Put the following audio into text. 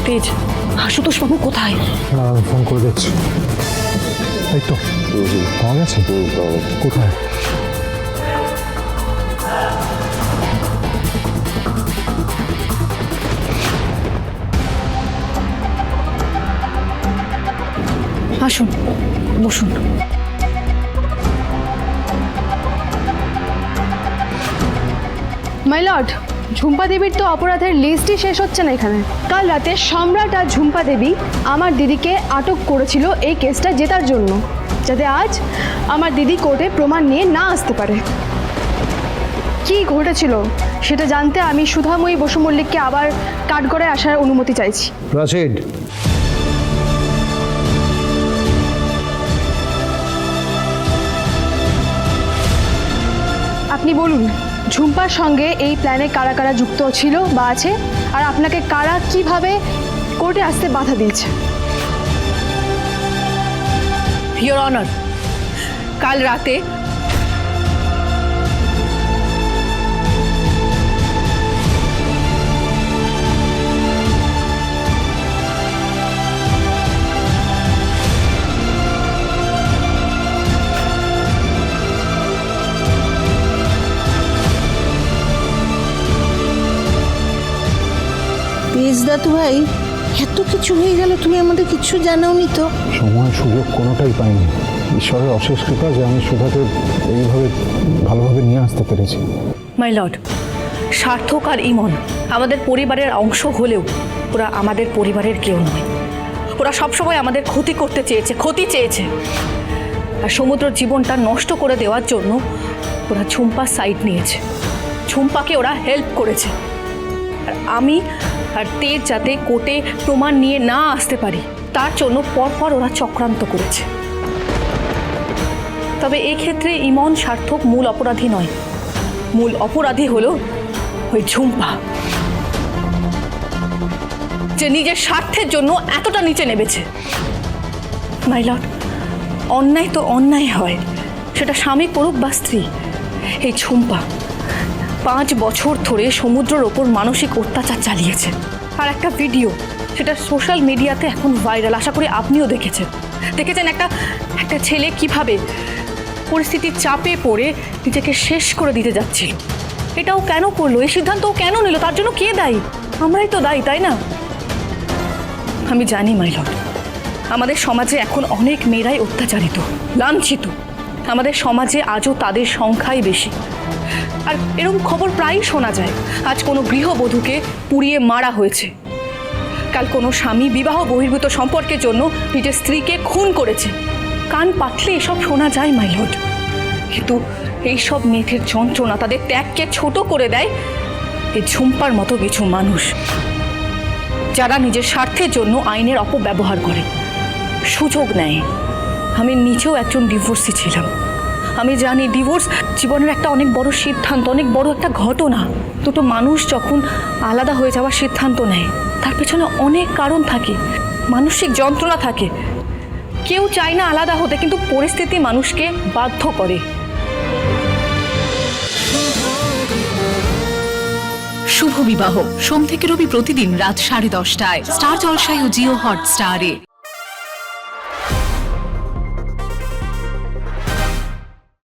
তেজ, আশুতোষ বাবু কোথায়? না, আমি ফোন করে দিচ্ছি। এই তো পাওয়া গেছে। কোথায়? আসুন, বসুন। মাই লর্ড, ঝুম্পা দেবীর তো অপরাধের লিস্টই শেষ হচ্ছে না এখানে। কাল রাতে সম্রাট আর ঝুম্পা দেবী আমার দিদিকে আটক করেছিল এই কেসটা জেতার জন্য, যাতে আজ আমার দিদি কোর্টে প্রমাণ নিয়ে না আসতে পারে। কি ঘটেছিল সেটা জানতে আমি সুধাময়ী বসু মল্লিককে আবার কাঠগড়ায় আসার অনুমতি চাইছি। প্রসিড। আপনি বলুন, ঝুম্পার সঙ্গে এই প্ল্যানে কারা কারা যুক্ত ছিল বা আছে, আর আপনাকে কারা কিভাবে কোর্টে আসতে বাধা দিয়েছে? ইয়োর অনার, কাল রাতে তেজদাতু ভাই, এত কিছু হয়ে গেল, তুমি আমাদের কিছু জানাওনি তো। সময় সুযোগ কোনোটাই পাইনি। ঈশ্বরের অশেষ কৃপা যে আমি সুধাকে এইভাবে ভালোভাবে নিয়ে আসতে পেরেছি। মাই লর্ড, সার্থক আর ইমন আমাদের পরিবারের অংশ হলেও ওরা আমাদের পরিবারের কেউ নয়। ওরা সবসময় আমাদের ক্ষতি করতে চেয়েছে, ক্ষতি চেয়েছে। আর সমুদ্রের জীবনটা নষ্ট করে দেওয়ার জন্য ওরা ঝুম্পার সাইড নিয়েছে, ঝুম্পাকে ওরা হেল্প করেছে। আর আমি আর তেজ যাতে কোর্টে প্রমাণ নিয়ে না আসতে পারি তার জন্য পরপর ওরা চক্রান্ত করেছে। তবে এই ক্ষেত্রে ইমন সার্থক মূল অপরাধী নয়, মূল অপরাধী হলো ওই ঝুম্পা, যে নিজের স্বার্থের জন্য এতটা নিচে নেমেছে। মাই লর্ড, অন্যায় তো অন্যায় হয়, সেটা স্বামী করুক বা স্ত্রী। এই ঝুম্পা 5 বছর ধরে সমুদ্রের ওপর মানসিক অত্যাচার চালিয়েছে। আর একটা ভিডিও, সেটা সোশ্যাল মিডিয়াতে এখন ভাইরাল, আশা করি আপনিও দেখেছেন। একটা ছেলে কিভাবে পরিস্থিতির চাপে পড়ে নিজেকে শেষ করে দিতে যাচ্ছিল। এটাও কেন করলো, এই সিদ্ধান্তও কেন নিল, তার জন্য কে দায়ী? আমরাই তো দায়ী, তাই না? আমি জানি মাই লর্ড, আমাদের সমাজে এখন অনেক মেয়েরাই অত্যাচারিত, লাঞ্ছিত। আমাদের সমাজে আজও তাদের সংখ্যাই বেশি। আর এরকম খবর প্রায়ই শোনা যায়। আজ কোনো গৃহবধূকে পুড়িয়ে মারা হয়েছে, কাল কোনো স্বামী বিবাহ বহির্ভূত সম্পর্কের জন্য নিজের স্ত্রীকে খুন করেছে। কান পাতলে এসব শোনা যায় মাই লর্ড, কিন্তু এইসব মেয়েদের যন্ত্রণা, তাদের ত্যাগকে ছোট করে দেয় এই ঝুম্পার মতো কিছু মানুষ, যারা নিজের স্বার্থের জন্য আইনের অপব্যবহার করে, সুযোগ নেয়। আমি নিজেও একজন ডিভোর্সি ছিলাম। আমি জানি ডিভোর্স জীবনের একটা অনেক বড় সিদ্ধান্ত, অনেক বড় একটা ঘটনা। দুটো মানুষ যখন আলাদা হয়ে যাওয়ার সিদ্ধান্ত নেয় তার পেছনে অনেক কারণ থাকে, মানসিক যন্ত্রণা থাকে। কেউ চায় না আলাদা হতে, কিন্তু পরিস্থিতি মানুষকে বাধ্য করে। শুভ বিবাহ সোম থেকে রবি প্রতিদিন রাত 10:30টায় স্টার জলসায় ও জিও হটস্টারে।